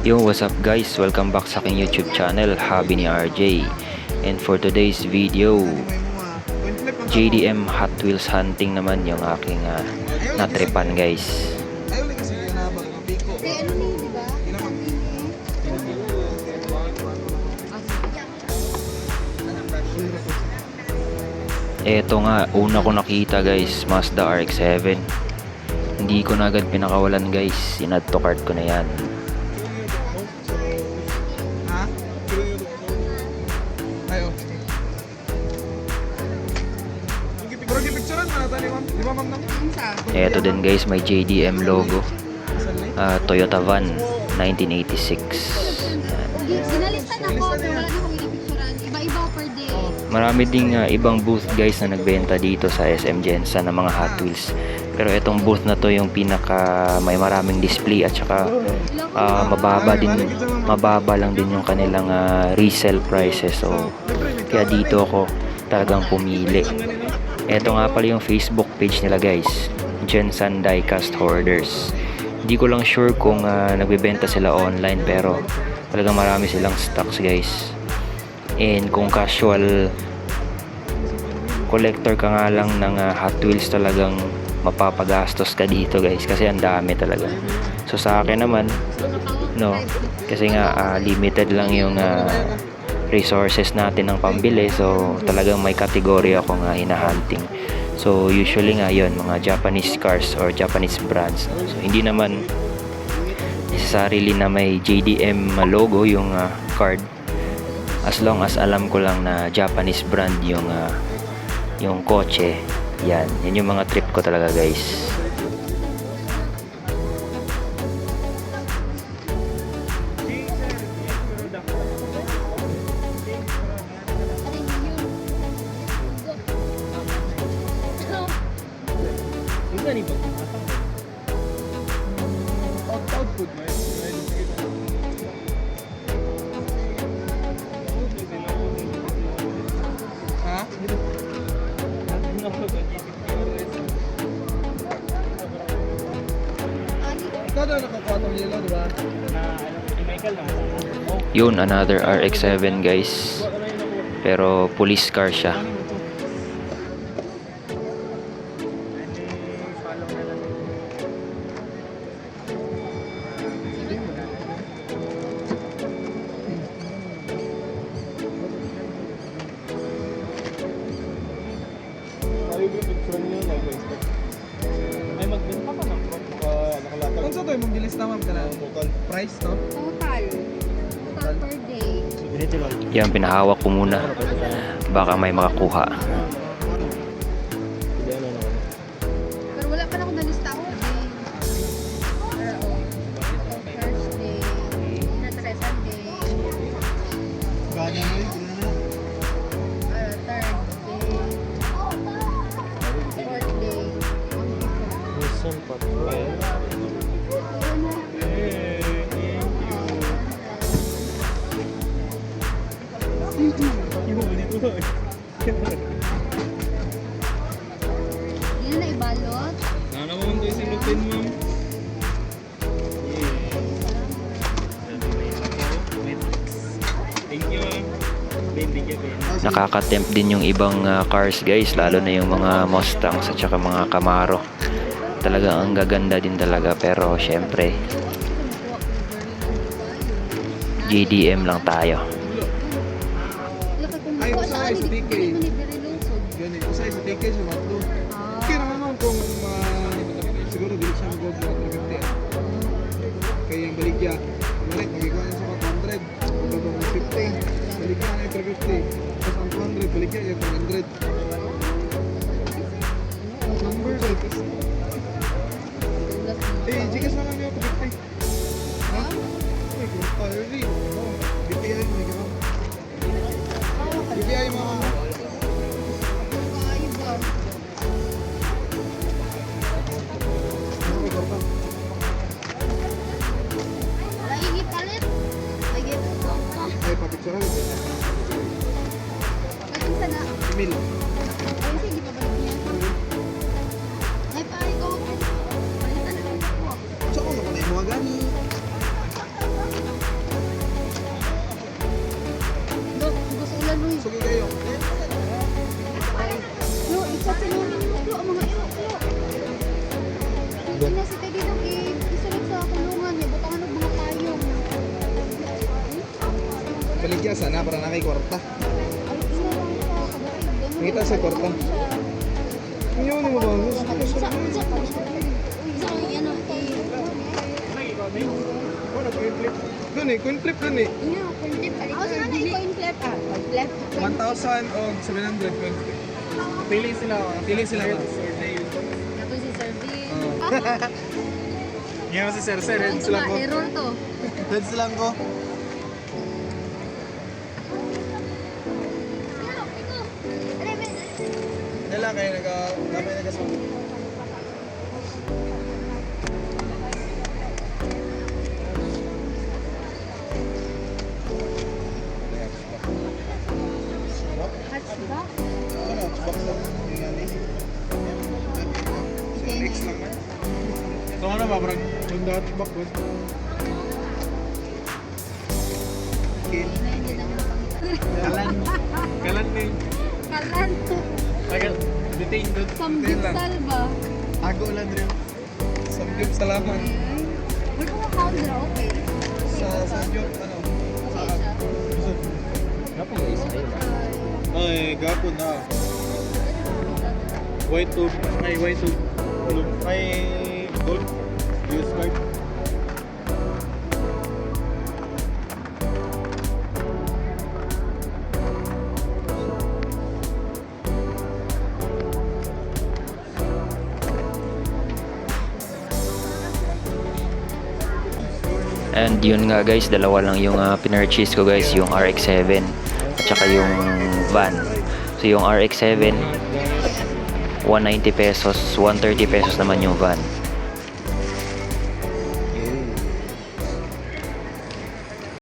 Yo, what's up guys? Welcome back sa aking YouTube channel, Hobby ni RJ. And for today's video, JDM Hot Wheels hunting naman yung aking natripan guys. Eto nga, una ko nakita guys, Mazda RX-7. Hindi ko na agad pinakawalan guys, sinad to cart ko na yan. Eto din guys, may JDM logo, Toyota Van 1986. Sinalitan ako, pero wala na akong pinipicturan. Iba-iba per day. Marami ding ibang booth guys na nagbenta dito sa SM Gensa ng mga Hot Wheels. Pero itong booth na to yung pinaka may maraming display at saka mababa lang din yung kanilang resale prices. So kaya dito ako talagang pumili. Ito nga pala yung Facebook page nila guys, Gensan Diecast Hoarders. Hindi ko lang sure kung nagbebenta sila online, pero talagang marami silang stocks guys. And kung casual collector ka nga lang ng Hot Wheels, talagang mapapagastos ka dito guys, kasi ang dami talaga. So sa akin naman, no, kasi nga limited lang yung resources natin ng pambili, so talagang may category ako nga hinahunting. So usually nga yon, mga Japanese cars or Japanese brands. So hindi naman necessarily na may JDM logo yung card, as long as alam ko lang na Japanese brand yung kotse. Yan yung mga trip ko talaga guys. Yun, another RX-7 guys, pero police car siya. Unsa to imong gilis na ma'am kana total price no? Total per day. Yan, pinahawak ko muna, baka may makakuha. Pero wala pa na akong nalista ako day. Pero Thursday, Saturday, Sunday, Gani mo third day, fourth day. Hindi na ibalot. Nana mo to isang lupin mo. Thank you. Nakaka-tempt din yung ibang cars guys, lalo na yung mga Mustangs at saka mga Camaro. Talagang ang gaganda din talaga, pero syempre JDM lang tayo. Ay, usa sa TK. Gani, usa sa TK sa matlo. Okay naman ma'am kung siguro dili siya mag-50. Kaya yung baligya, balik magikuha sa 100. Bago mo 50. Baligya na yung 350. Tapos ang 200, baligya yung 100. Numbers ay jigas na lang yung 50. Ha? Ay, kung early. BPI mo, ikaw. BPI mo. Lagi palit. Lagi. Ay, papicturan. Pati sana. Emil. Ay, sige, pabalik niya. Ay, pa, ikaw. Palitan na lang ako. So, ano ka na yung mga gani? baligya sana para nakay kwarta. Nakita sa kwarta. Ngayon mo ba? Gani, coin flip gani. 1,000 o 700 coin flip. Pili sila ba? Ngayon si Sir heads lang ko. Error to. Heads lang ko. Dala kayo gamay nagasuot. So ano ba, brag? Yung dati bakod. Kalan ni. Kalan. Tagal. Detain doon. Samgipsal ba? Ako lang rin. Samgyup salaman. Wala ko account na, okay. Sa samgyup, ano? Gapo guys, ayun. Ay, gapon na. White tube. Ay, white tube. Ay, gold. US card. And yun nga guys, dalawa lang yung pinurchase ko guys, yung RX-7 at saka yung van. So yung RX-7 190 pesos, 130 pesos naman yung van.